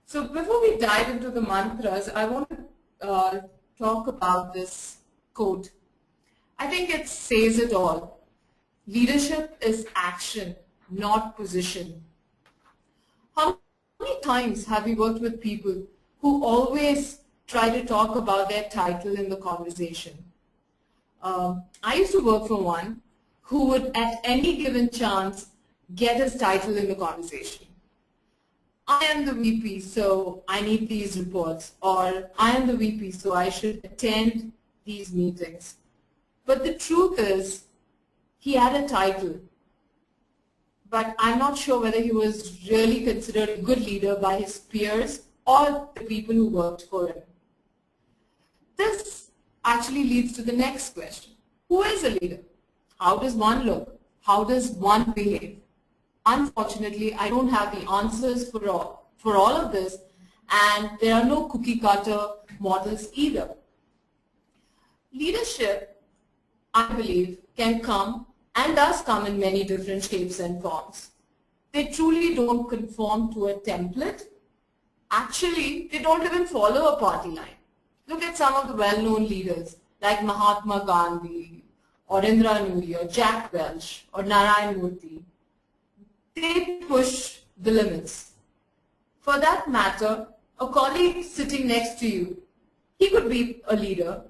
So before we dive into the mantras, I want to talk about this quote. I think it says it all. Leadership is action, not position. How many times have you worked with people who always try to talk about their title in the conversation? I used to work for one who would at any given chance get his title in the conversation. I am the VP, so I need these reports, or I am the VP, so I should attend these meetings. But the truth is, he had a title, but I'm not sure whether he was really considered a good leader by his peers or the people who worked for him. This actually leads to the next question. Who is a leader? How does one look? How does one behave? Unfortunately, I don't have the answers for all of this, and there are no cookie cutter models either. Leadership, I believe, can come and does come in many different shapes and forms. They truly don't conform to a template. Actually, they don't even follow a party line. Look at some of the well-known leaders like Mahatma Gandhi, or Indira Nooyi, or Jack Welch, or Narayan Murthy. They push the limits. For that matter, a colleague sitting next to you, he could be a leader.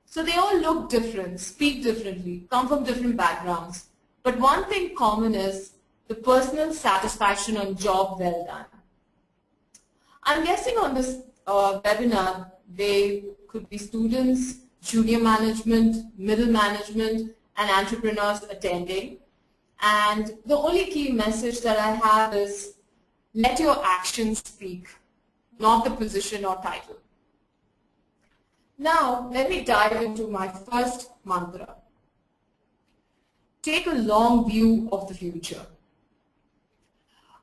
So they all look different, speak differently, come from different backgrounds. But one thing common is the personal satisfaction on job well done. I'm guessing on this webinar, they could be students, junior management, middle management, and entrepreneurs attending. And the only key message that I have is let your actions speak, not the position or title. Now, let me dive into my first mantra. Take a long view of the future.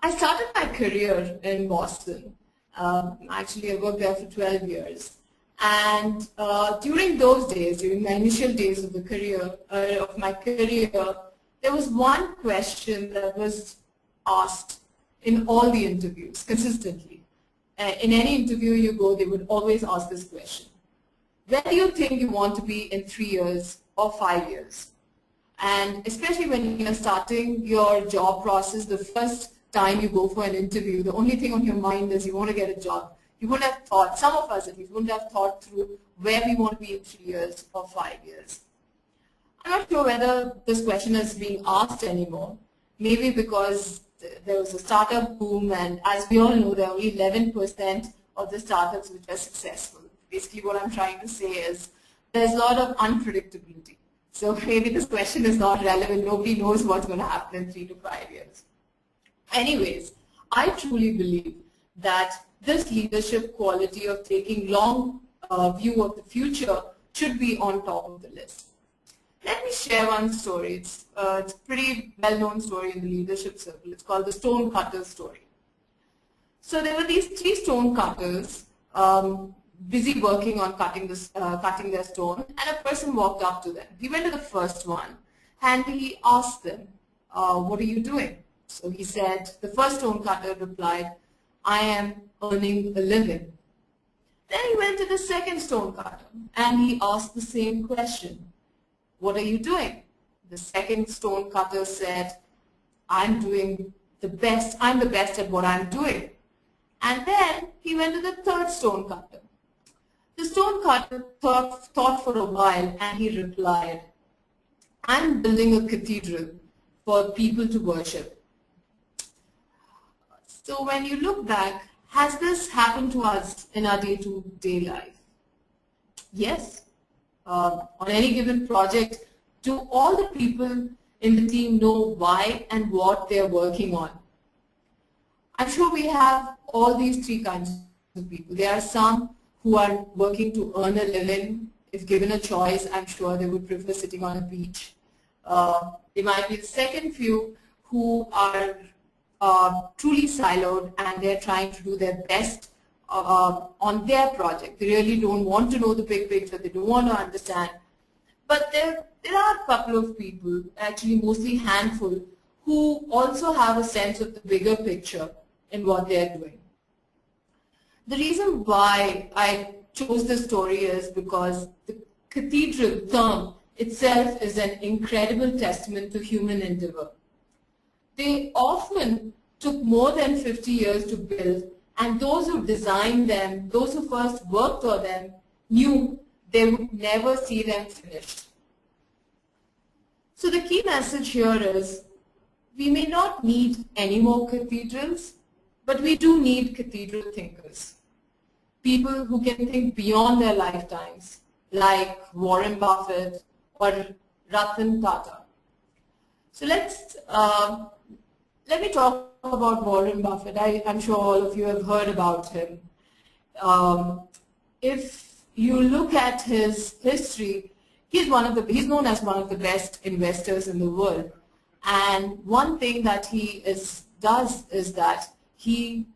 I started my career in Boston. Actually, I worked there for 12 years. And during those days, during my initial days of my career, there was one question that was asked in all the interviews consistently. In any interview you go, they would always ask this question. Where do you think you want to be in 3 years or 5 years? And especially when you're starting your job process, the first time you go for an interview, the only thing on your mind is you want to get a job. You wouldn't have thought, some of us at least, wouldn't have thought through where we want to be in 3 years or 5 years. I'm not sure whether this question is being asked anymore. Maybe because there was a startup boom, and as we all know, there are only 11% of the startups which are successful. Basically, what I'm trying to say is there's a lot of unpredictability. So maybe this question is not relevant. Nobody knows what's going to happen in 3 to 5 years. Anyways, I truly believe that this leadership quality of taking long view of the future should be on top of the list. Let me share one story. It's a pretty well-known story in the leadership circle. It's called the stone cutter story. So there were these 3 stone cutters busy working on cutting their stone, and a person walked up to them. He went to the first one and he asked them, what are you doing? So he said, the first stone cutter replied, I am earning a living. Then he went to the second stone cutter and he asked the same question. What are you doing? The second stone cutter said, I'm doing the best. I'm the best at what I'm doing. And then he went to the third stone cutter. The stone cutter thought for a while and he replied, I'm building a cathedral for people to worship. So when you look back, has this happened to us in our day-to-day life? Yes. On any given project, do all the people in the team know why and what they're working on? I'm sure we have all these 3 kinds of people. There are some who are working to earn a living. If given a choice, I'm sure they would prefer sitting on a beach. There might be the second few who are truly siloed and they're trying to do their best on their project. They really don't want to know the big picture. They don't want to understand. But there are a couple of people, actually mostly handful, who also have a sense of the bigger picture in what they're doing. The reason why I chose this story is because the cathedral term itself is an incredible testament to human endeavor. They often took more than 50 years to build, and those who designed them, those who first worked on them, knew they would never see them finished. So the key message here is, we may not need any more cathedrals, but we do need cathedral thinkers. People who can think beyond their lifetimes, like Warren Buffett or Ratan Tata. So let me talk about Warren Buffett. I'm sure all of you have heard about him. If you look at his history, he's known as one of the best investors in the world. And one thing that he does is that he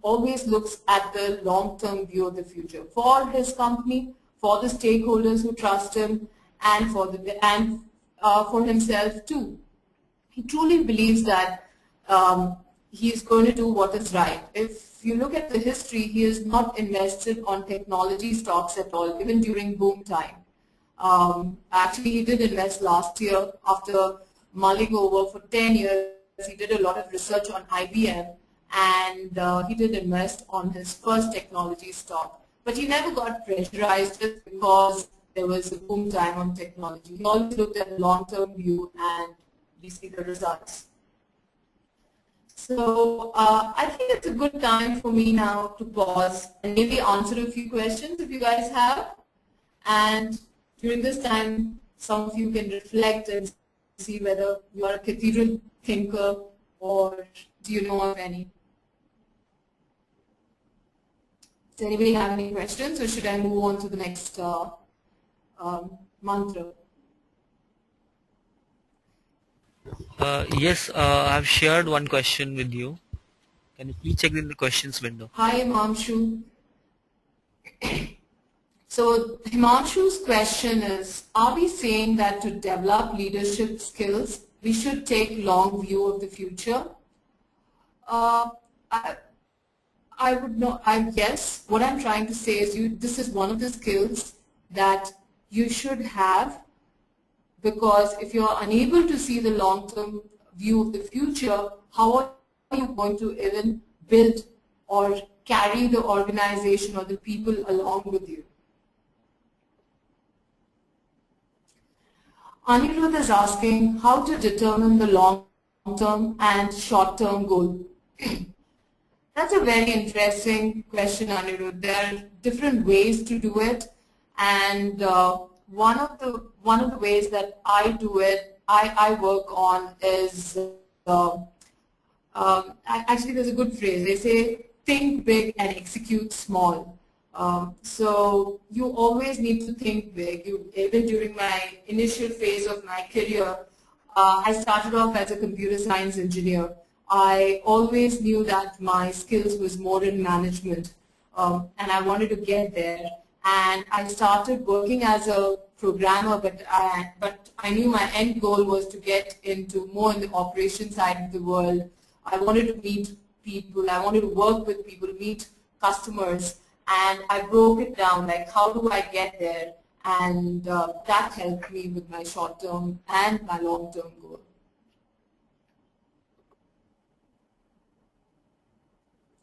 always looks at the long-term view of the future for his company, for the stakeholders who trust him, and for himself too. He truly believes that he is going to do what is right. If you look at the history, he has not invested on technology stocks at all, even during boom time. Actually, he did invest last year after mulling over for 10 years. He did a lot of research on IBM, and he did invest on his first technology stock. But he never got pressurized just because there was a boom time on technology. He always looked at the long-term view, and we see the results. So I think it's a good time for me now to pause and maybe answer a few questions if you guys have. And during this time, some of you can reflect and see whether you are a cathedral thinker or do you know of any. Does anybody have any questions, or should I move on to the next mantra? Yes, I've shared one question with you. Can you please check in the questions window? Hi, Himanshu. So Himanshu's question is, are we saying that to develop leadership skills, we should take long view of the future? Yes, what I'm trying to say is this is one of the skills that you should have, because if you're unable to see the long-term view of the future, how are you going to even build or carry the organization or the people along with you? Anirudh is asking how to determine the long-term and short-term goal. That's a very interesting question, Anirudh. There are different ways to do it, and one of the ways that I do it, I work on is actually there's a good phrase. They say think big and execute small. So you always need to think big. Even during my initial phase of my career, I started off as a computer science engineer. I always knew that my skills was more in management, and I wanted to get there. And I started working as a programmer, but I knew my end goal was to get into more in the operation side of the world. I wanted to meet people. I wanted to work with people, meet customers, and I broke it down, like how do I get there? And that helped me with my short-term and my long-term goal.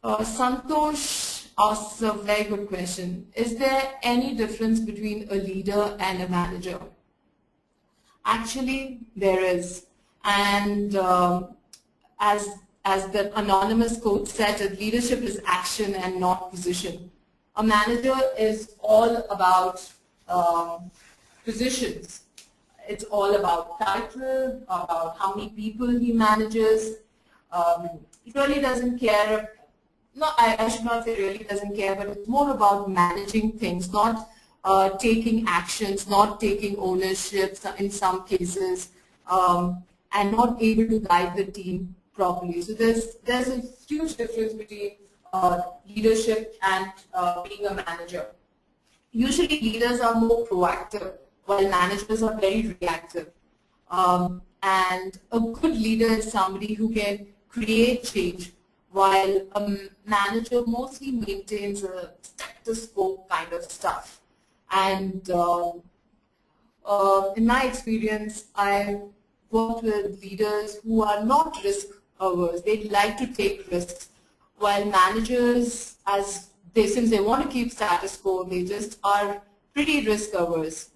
Santosh asks a very good question. Is there any difference between a leader and a manager? Actually, there is. And as the anonymous quote said, leadership is action and not position. A manager is all about positions. It's all about title, about how many people he manages. He really doesn't care. No, I should not say really doesn't care, but it's more about managing things, not taking actions, not taking ownership in some cases, and not able to guide the team properly. So there's a huge difference between leadership and being a manager. Usually leaders are more proactive, while managers are very reactive. And a good leader is somebody who can create change, while a manager mostly maintains a status quo kind of stuff. And in my experience, I've worked with leaders who are not risk averse. They like to take risks, while managers, since they want to keep status quo, they just are pretty risk averse.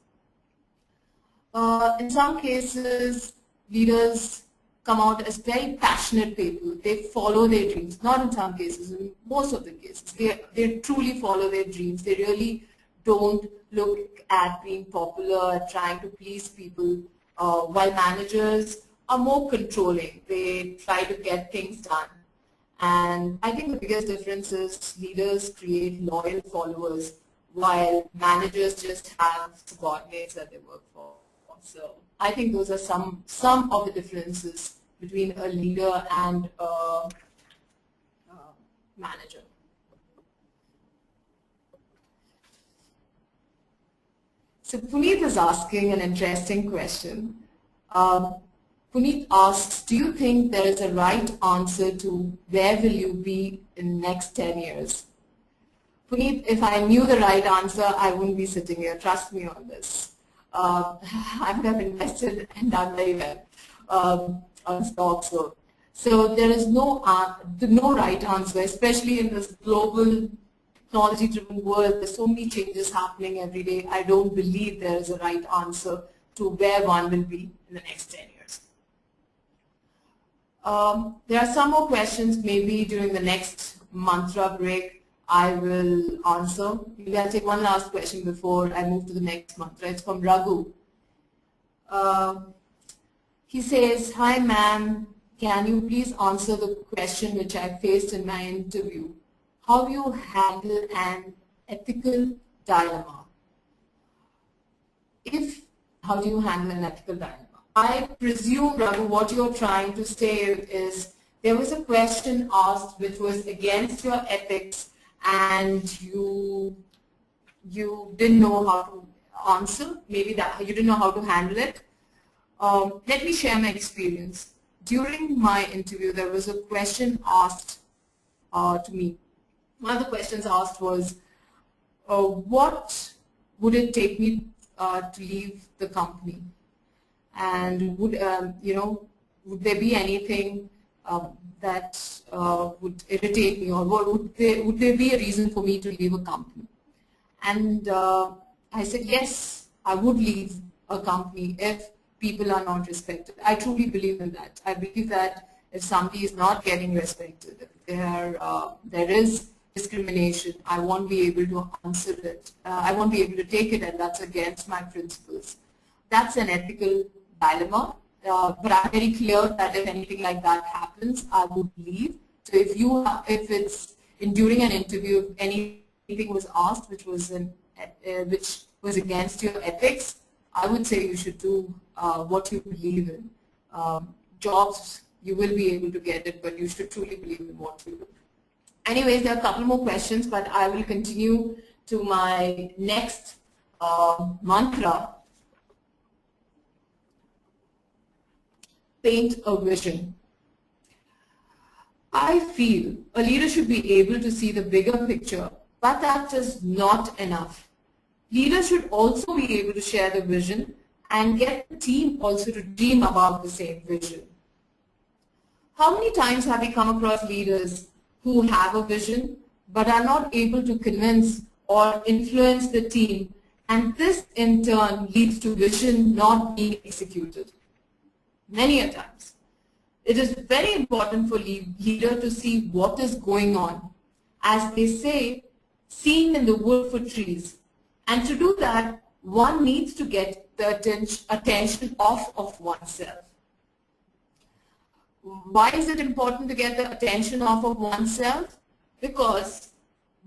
In some cases, leaders come out as very passionate people. They follow their dreams. Not in some cases, in most of the cases. They truly follow their dreams. They really don't look at being popular, trying to please people, while managers are more controlling. They try to get things done. And I think the biggest difference is leaders create loyal followers, while managers just have subordinates that they work for. So I think those are some of the differences between a leader and a manager. So Puneet is asking an interesting question. Puneet asks, do you think there is a right answer to where will you be in the next 10 years? Puneet, if I knew the right answer, I wouldn't be sitting here. Trust me on this. I would have invested and done very well on stocks. So there is no right answer, especially in this global technology-driven world. There's so many changes happening every day. I don't believe there is a right answer to where one will be in the next 10 years. There are some more questions. Maybe during the next mantra break, I will answer. Maybe I'll take one last question before I move to the next mantra. It's from Raghu. He says, hi ma'am, can you please answer the question which I faced in my interview? How you handle an ethical dilemma? How do you handle an ethical dilemma? I presume, Raghu, what you're trying to say is there was a question asked which was against your ethics and you didn't know how to answer, maybe that you didn't know how to handle it. Let me share my experience. During my interview, there was a question asked to me. One of the questions asked was, what would it take me to leave the company? And would there be anything that would irritate me, or would there be a reason for me to leave a company? And I said, yes, I would leave a company if people are not respected. I truly believe in that. I believe that if somebody is not getting respected, if there is discrimination, I won't be able to answer it. I won't be able to take it, and that's against my principles. That's an ethical dilemma. But I'm very clear that if anything like that happens, I would leave. So if it's during an interview, if anything was asked which was against your ethics, I would say you should do what you believe in. Jobs, you will be able to get it, but you should truly believe in what you do. Anyways, there are a couple more questions, but I will continue to my next mantra. Paint a vision. I feel a leader should be able to see the bigger picture, but that is not enough. Leaders should also be able to share the vision and get the team also to dream about the same vision. How many times have we come across leaders who have a vision but are not able to convince or influence the team, and this in turn leads to vision not being executed? Many a times. It is very important for leader to see what is going on. As they say, seeing in the wood for trees. And to do that, one needs to get the attention off of oneself. Why is it important to get the attention off of oneself? Because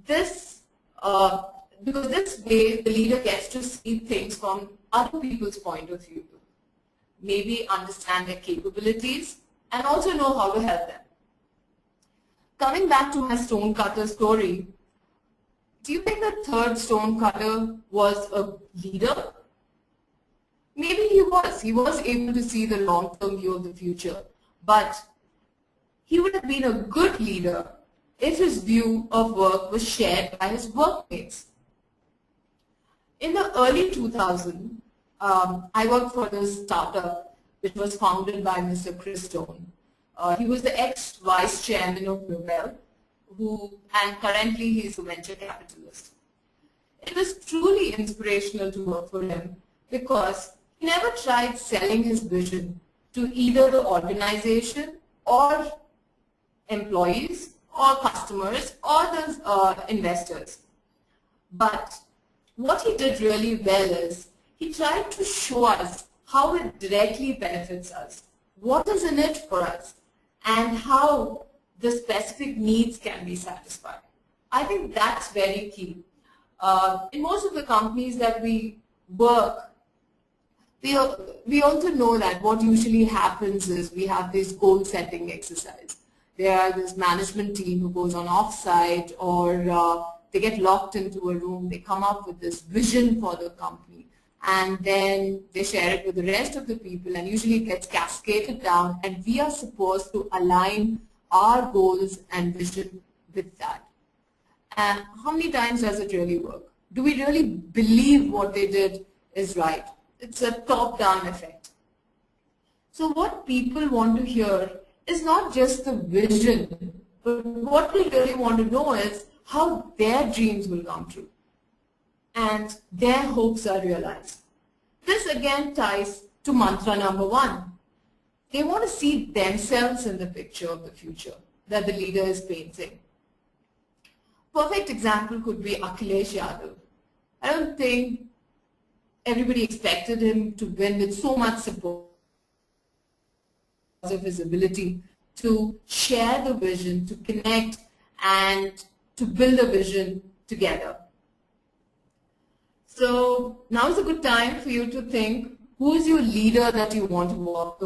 this way the leader gets to see things from other people's point of view. Maybe understand their capabilities and also know how to help them. Coming back to my stonecutter story, do you think the third stonecutter was a leader? Maybe he was. He was able to see the long-term view of the future, but he would have been a good leader if his view of work was shared by his workmates. In the early 2000s, I worked for this startup which was founded by Mr. Chris Stone. He was the ex-vice chairman of Nobel, and currently he is a venture capitalist. It was truly inspirational to work for him because he never tried selling his vision to either the organization or employees or customers or the investors. But what he did really well is he tried to show us how it directly benefits us, what is in it for us, and how the specific needs can be satisfied. I think that's very key. In most of the companies that we work, we also know that what usually happens is we have this goal setting exercise. There are this management team who goes on offsite, or they get locked into a room, they come up with this vision for the company, and then they share it with the rest of the people, and usually it gets cascaded down, and we are supposed to align our goals and vision with that. And how many times does it really work? Do we really believe what they did is right? It's a top-down effect. So what people want to hear is not just the vision, but what they really want to know is how their dreams will come true and their hopes are realized. This again ties to mantra number 1. They want to see themselves in the picture of the future that the leader is painting. Perfect example could be Akhilesh Yadav. I don't think everybody expected him to win with so much support because of his ability to share the vision, to connect, and to build a vision together. So now is a good time for you to think, who is your leader that you want to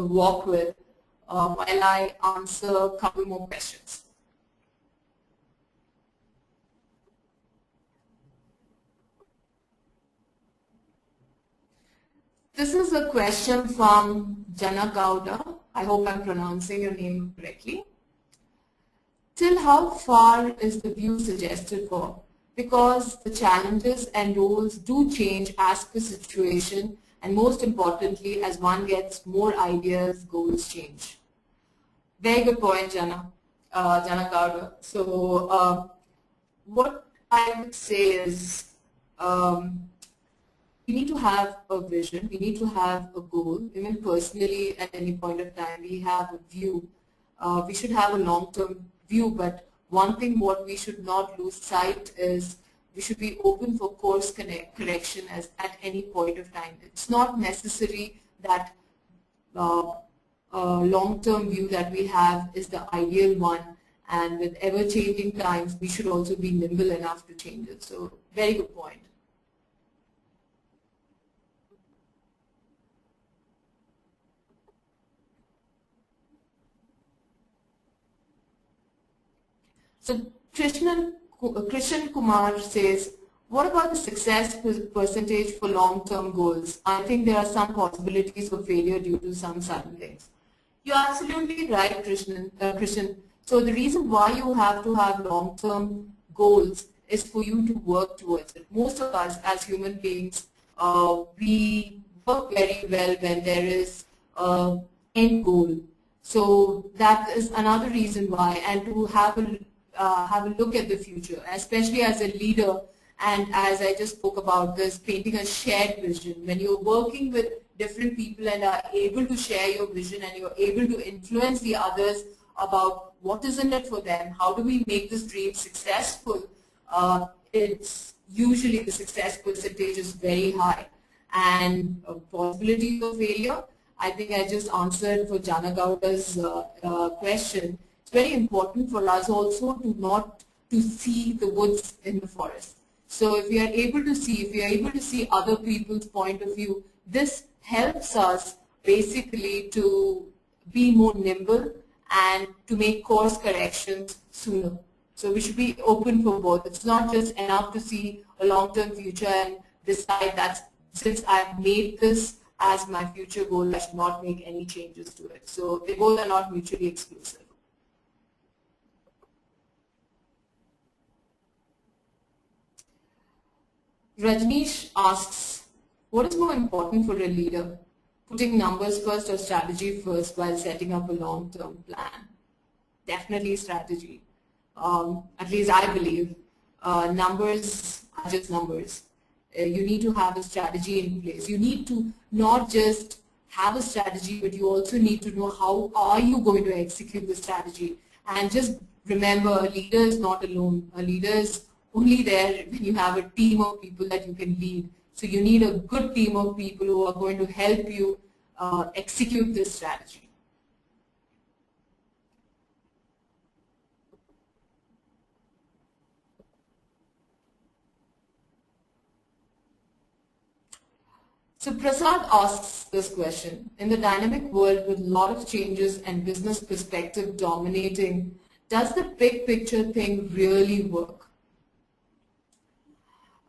walk with while I answer a couple more questions. This is a question from Jana Gowda. I hope I'm pronouncing your name correctly. Till how far is the view suggested for? Because the challenges and roles do change as per situation, and most importantly, as one gets more ideas, goals change. Very good point, Jana Gowda. So what I would say is, we need to have a vision, we need to have a goal. Even personally, at any point of time, we have a view. We should have a long-term view, but one thing what we should not lose sight is we should be open for course correction at any point of time. It's not necessary that long-term view that we have is the ideal one, and with ever-changing times, we should also be nimble enough to change it. So, very good point. So Krishnan Kumar says, what about the success percentage for long-term goals? I think there are some possibilities of failure due to some sudden things. You're absolutely right, Krishnan. So the reason why you have to have long-term goals is for you to work towards it. Most of us as human beings, we work very well when there is an end goal. So that is another reason why, and to have a look at the future, especially as a leader, and as I just spoke about this, painting a shared vision. When you're working with different people and are able to share your vision and you're able to influence the others about what is in it for them, how do we make this dream successful, it's usually the success percentage is very high. And possibility of failure, I think I just answered for Jana Gowda's question. It's very important for us also to not to see the woods in the forest. So if we are able to see, if we are able to see other people's point of view, this helps us basically to be more nimble and to make course corrections sooner. So we should be open for both. It's not just enough to see a long-term future and decide that since I've made this as my future goal, I should not make any changes to it. So they both are not mutually exclusive. Rajneesh asks, what is more important for a leader? Putting numbers first or strategy first while setting up a long-term plan? Definitely strategy. At least I believe numbers are just numbers. You need to have a strategy in place. You need to not just have a strategy, but you also need to know how are you going to execute the strategy. And just remember, a leader is not alone. A leader is only there when you have a team of people that you can lead. So you need a good team of people who are going to help you execute this strategy. So Prasad asks this question, in the dynamic world with a lot of changes and business perspective dominating, does the big picture thing really work?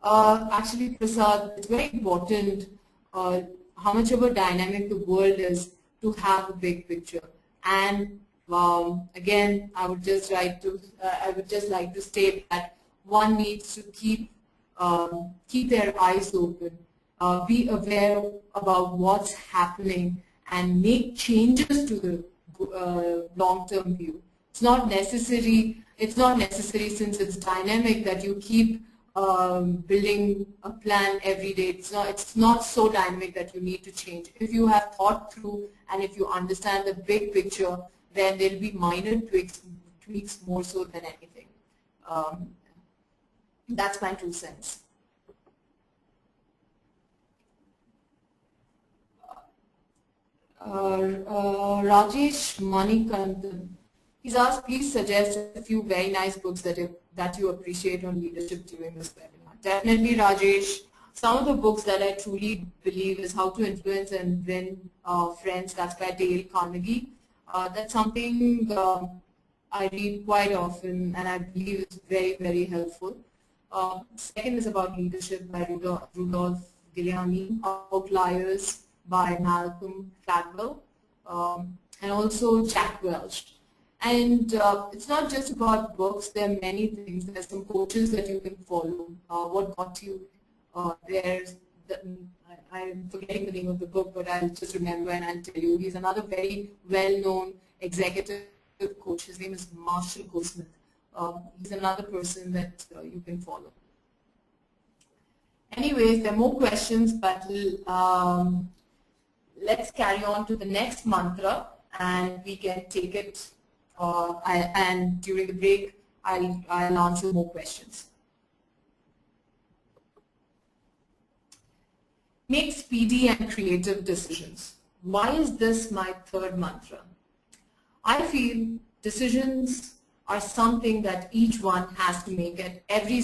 Actually, Prasad, it's very important how much of a dynamic the world is to have a big picture. And again, I would just like to state that one needs to keep their eyes open, be aware about what's happening, and make changes to the long-term view. It's not necessary. It's not necessary since it's dynamic that you keep building a plan every day. It's not so dynamic that you need to change. If you have thought through and if you understand the big picture, then there'll be minor tweaks more so than anything. That's my 2 cents. Rajesh Manikandan, he's asked, please suggest a few very nice books that you appreciate on leadership during this webinar. Definitely, Rajesh. Some of the books that I truly believe is How to Influence and Win Friends. That's by Dale Carnegie. That's something I read quite often, and I believe it's very, very helpful. Second is about leadership by Rudolph Giuliani. Outliers by Malcolm Gladwell, and also Jack Welch. And it's not just about books, there are many things. There's some coaches that you can follow. What got you I'm forgetting the name of the book, but I'll just remember and I'll tell you. He's another very well-known executive coach. His name is Marshall Goldsmith. He's another person that you can follow. Anyways, there are more questions, but let's carry on to the next mantra, and we can take it. And during the break, I'll answer more questions. Make speedy and creative decisions. Why is this my third mantra? I feel decisions are something that each one has to make at every